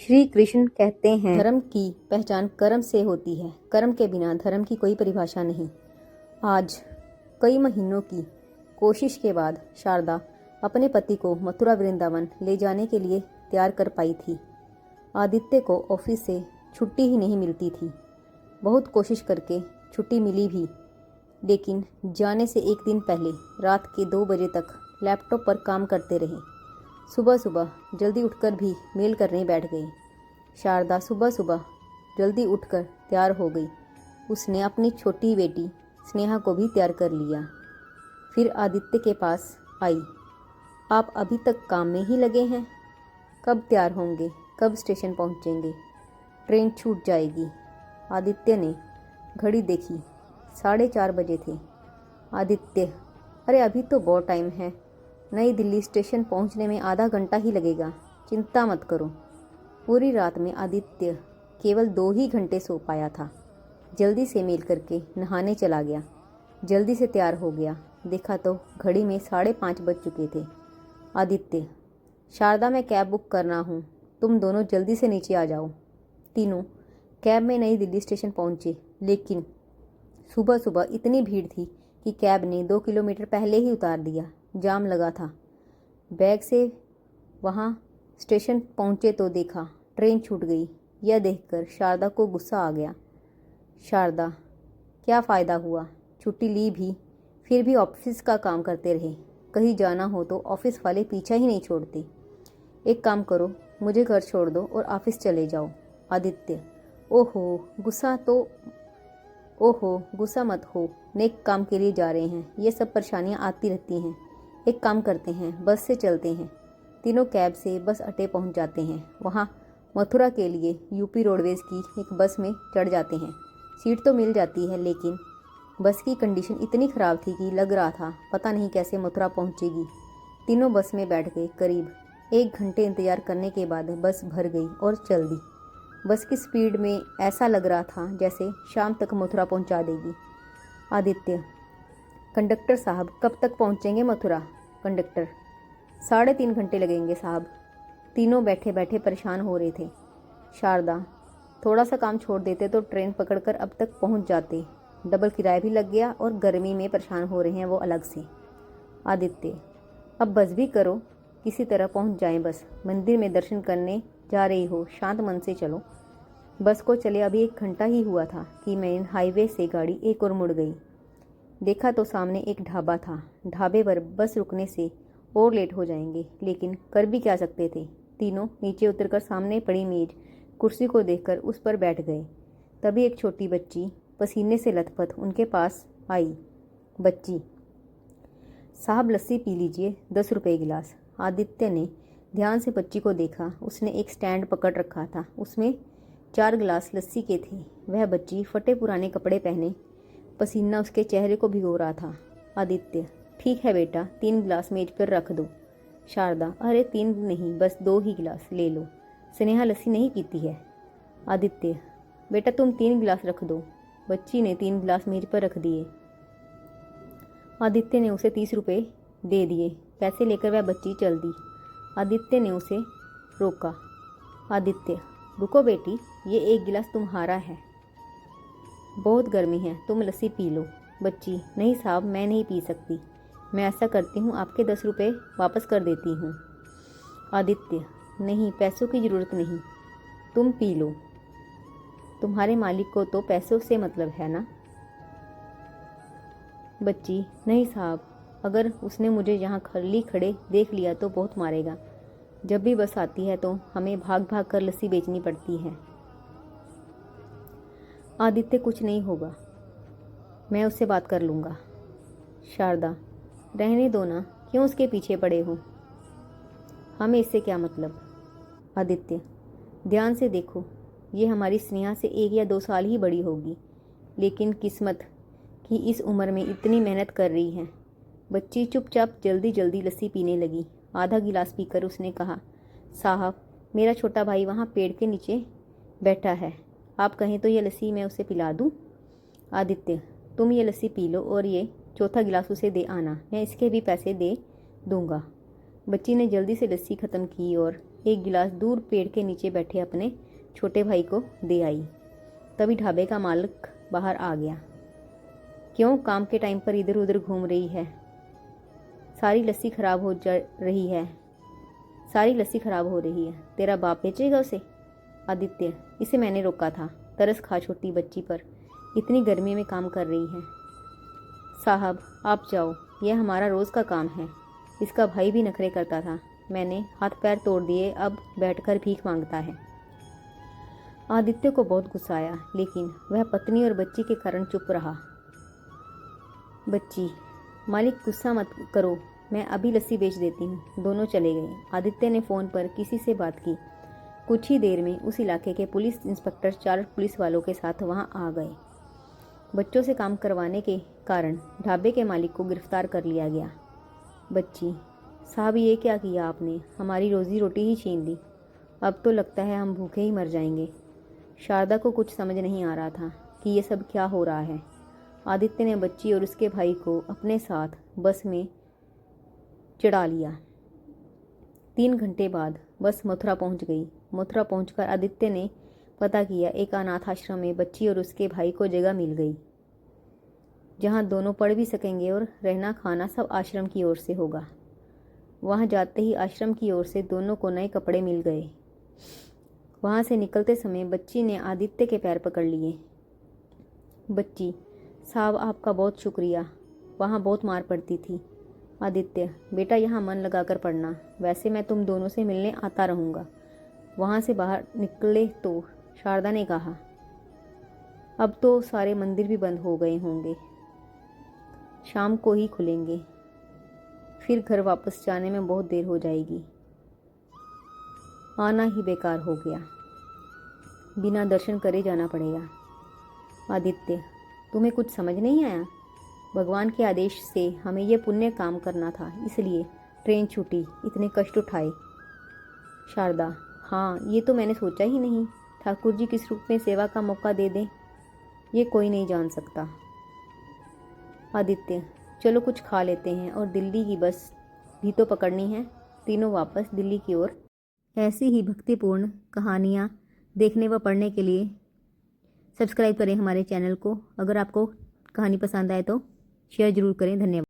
श्री कृष्ण कहते हैं, धर्म की पहचान कर्म से होती है। कर्म के बिना धर्म की कोई परिभाषा नहीं। आज कई महीनों की कोशिश के बाद शारदा अपने पति को मथुरा वृंदावन ले जाने के लिए तैयार कर पाई थी। आदित्य को ऑफिस से छुट्टी ही नहीं मिलती थी। बहुत कोशिश करके छुट्टी मिली भी, लेकिन जाने से एक दिन पहले रात के 2 बजे तक लैपटॉप पर काम करते रहे। सुबह सुबह जल्दी उठकर भी मेल करने बैठ गई। शारदा सुबह सुबह जल्दी उठकर तैयार हो गई। उसने अपनी छोटी बेटी स्नेहा को भी तैयार कर लिया। फिर आदित्य के पास आई। आप अभी तक काम में ही लगे हैं? कब तैयार होंगे? कब स्टेशन पहुंचेंगे? ट्रेन छूट जाएगी। आदित्य ने घड़ी देखी। 4:30 बजे थे। आदित्य, अरे अभी तो बहुत टाइम है। नई दिल्ली स्टेशन पहुंचने में आधा घंटा ही लगेगा। चिंता मत करो। पूरी रात में आदित्य केवल 2 ही घंटे सो पाया था। जल्दी से मेल करके नहाने चला गया। जल्दी से तैयार हो गया। देखा तो घड़ी में 5:30 बज चुके थे। आदित्य, शारदा मैं कैब बुक करना हूँ, तुम दोनों जल्दी से नीचे आ जाओ। तीनों कैब में नई दिल्ली स्टेशन पहुँचे, लेकिन सुबह सुबह इतनी भीड़ थी कि कैब ने 2 किलोमीटर पहले ही उतार दिया। जाम लगा था। बैग से वहाँ स्टेशन पहुँचे तो देखा ट्रेन छूट गई। यह देखकर शारदा को गुस्सा आ गया। शारदा, क्या फ़ायदा हुआ? छुट्टी ली भी, फिर भी ऑफिस का काम करते रहे। कहीं जाना हो तो ऑफिस वाले पीछा ही नहीं छोड़ते। एक काम करो, मुझे घर छोड़ दो और ऑफिस चले जाओ। आदित्य, ओहो गुस्सा मत हो, नेक काम के लिए जा रहे हैं। ये सब परेशानियां आती रहती हैं। एक काम करते हैं, बस से चलते हैं। तीनों कैब से बस अड्डे पहुंच जाते हैं। वहां मथुरा के लिए यूपी रोडवेज की एक बस में चढ़ जाते हैं। सीट तो मिल जाती है, लेकिन बस की कंडीशन इतनी ख़राब थी कि लग रहा था पता नहीं कैसे मथुरा पहुंचेगी। तीनों बस में बैठ गए। करीब 1 घंटे इंतजार करने के बाद बस भर गई और चल दी। बस की स्पीड में ऐसा लग रहा था जैसे शाम तक मथुरा पहुंचा देगी। आदित्य, कंडक्टर साहब कब तक पहुंचेंगे मथुरा? कंडक्टर, 3.5 घंटे लगेंगे साहब। तीनों बैठे बैठे परेशान हो रहे थे। शारदा, थोड़ा सा काम छोड़ देते तो ट्रेन पकड़कर अब तक पहुंच जाते। डबल किराया भी लग गया और गर्मी में परेशान हो रहे हैं वो अलग से। आदित्य, अब बस भी करो, किसी तरह पहुंच जाएं बस। मंदिर में दर्शन करने जा रही हो, शांत मन से चलो। बस को चले अभी 1 घंटा ही हुआ था कि मेन हाईवे से गाड़ी एक और मुड़ गई। देखा तो सामने एक ढाबा था। ढाबे पर बस रुकने से और लेट हो जाएंगे, लेकिन कर भी क्या सकते थे। तीनों नीचे उतरकर सामने पड़ी मेज कुर्सी को देखकर उस पर बैठ गए। तभी एक छोटी बच्ची पसीने से लथपथ उनके पास आई। बच्ची, साहब लस्सी पी लीजिए, 10 रुपये गिलास। आदित्य ने ध्यान से बच्ची को देखा। उसने एक स्टैंड पकड़ रखा था, उसमें 4 गिलास लस्सी के थे। वह बच्ची फटे पुराने कपड़े पहने, पसीना उसके चेहरे को भिगो रहा था। आदित्य, ठीक है बेटा, 3 गिलास मेज पर रख दो। शारदा, अरे 3 नहीं, बस 2 ही गिलास ले लो। स्नेहा लस्सी नहीं पीती है। आदित्य, बेटा तुम 3 गिलास रख दो। बच्ची ने 3 गिलास मेज पर रख दिए। आदित्य ने उसे 30 रुपये दे दिए। पैसे लेकर वह बच्ची चल दी। आदित्य ने उसे रोका। आदित्य, रुको बेटी, ये 1 गिलास तुम्हारा है। बहुत गर्मी है, तुम लस्सी पी लो। बच्ची, नहीं साहब, मैं नहीं पी सकती। मैं ऐसा करती हूँ, आपके 10 रुपये वापस कर देती हूँ। आदित्य, नहीं, पैसों की ज़रूरत नहीं, तुम पी लो। तुम्हारे मालिक को तो पैसों से मतलब है ना। बच्ची, नहीं साहब, अगर उसने मुझे यहाँ खाली खड़े देख लिया तो बहुत मारेगा। जब भी बस आती है तो हमें भाग भाग कर लस्सी बेचनी पड़ती है। आदित्य, कुछ नहीं होगा, मैं उससे बात कर लूँगा। शारदा, रहने दो ना, क्यों उसके पीछे पड़े हो? हमें इससे क्या मतलब। आदित्य, ध्यान से देखो, ये हमारी स्नेहा से 1 या 2 साल ही बड़ी होगी, लेकिन किस्मत कि इस उम्र में इतनी मेहनत कर रही है। बच्ची चुपचाप जल्दी जल्दी लस्सी पीने लगी। आधा गिलास पीकर उसने कहा, साहब, मेरा छोटा भाई वहाँ पेड़ के नीचे बैठा है, आप कहें तो ये लस्सी मैं उसे पिला दूँ। आदित्य, तुम ये लस्सी पी लो और ये चौथा गिलास उसे दे आना, मैं इसके भी पैसे दे दूँगा। बच्ची ने जल्दी से लस्सी ख़त्म की और एक गिलास दूर पेड़ के नीचे बैठे अपने छोटे भाई को दे आई। तभी ढाबे का मालिक बाहर आ गया। क्यों काम के टाइम पर इधर उधर घूम रही है? सारी लस्सी खराब हो रही है। तेरा बाप बेचेगा उसे? आदित्य, इसे मैंने रोका था। तरस खा छोटी बच्ची पर, इतनी गर्मी में काम कर रही है। साहब आप जाओ, यह हमारा रोज़ का काम है। इसका भाई भी नखरे करता था, मैंने हाथ पैर तोड़ दिए, अब बैठकर भीख मांगता है। आदित्य को बहुत गुस्सा आया, लेकिन वह पत्नी और बच्ची के कारण चुप रहा। बच्ची, मालिक गुस्सा मत करो, मैं अभी लस्सी बेच देती हूँ। दोनों चले गए। आदित्य ने फ़ोन पर किसी से बात की। कुछ ही देर में उस इलाके के पुलिस इंस्पेक्टर 4 पुलिस वालों के साथ वहाँ आ गए। बच्चों से काम करवाने के कारण ढाबे के मालिक को गिरफ्तार कर लिया गया। बच्ची, साहब ये क्या किया आपने? हमारी रोज़ी रोटी ही छीन ली। अब तो लगता है हम भूखे ही मर जाएंगे। शारदा को कुछ समझ नहीं आ रहा था कि ये सब क्या हो रहा है। आदित्य ने बच्ची और उसके भाई को अपने साथ बस में चढ़ा लिया। 3 घंटे बाद बस मथुरा पहुंच गई। मथुरा पहुंचकर आदित्य ने पता किया, एक अनाथ आश्रम में बच्ची और उसके भाई को जगह मिल गई, जहां दोनों पढ़ भी सकेंगे और रहना खाना सब आश्रम की ओर से होगा। वहां जाते ही आश्रम की ओर से दोनों को नए कपड़े मिल गए। वहां से निकलते समय बच्ची ने आदित्य के पैर पकड़ लिए। बच्ची, साहब आपका बहुत शुक्रिया, वहाँ बहुत मार पड़ती थी। आदित्य, बेटा यहाँ मन लगाकर पढ़ना, वैसे मैं तुम दोनों से मिलने आता रहूँगा। वहाँ से बाहर निकले तो शारदा ने कहा, अब तो सारे मंदिर भी बंद हो गए होंगे, शाम को ही खुलेंगे, फिर घर वापस जाने में बहुत देर हो जाएगी। आना ही बेकार हो गया, बिना दर्शन करे जाना पड़ेगा। आदित्य, तुम्हें कुछ समझ नहीं आया? भगवान के आदेश से हमें यह पुण्य काम करना था, इसलिए ट्रेन छूटी, इतने कष्ट उठाए। शारदा, हाँ ये तो मैंने सोचा ही नहीं। ठाकुर जी किस रूप में सेवा का मौका दे दें, ये कोई नहीं जान सकता। आदित्य, चलो कुछ खा लेते हैं और दिल्ली की बस भी तो पकड़नी है। तीनों वापस दिल्ली की ओर। ऐसी ही भक्तिपूर्ण कहानियाँ देखने व पढ़ने के लिए सब्सक्राइब करें हमारे चैनल को। अगर आपको कहानी पसंद आए तो शेयर ज़रूर करें। धन्यवाद।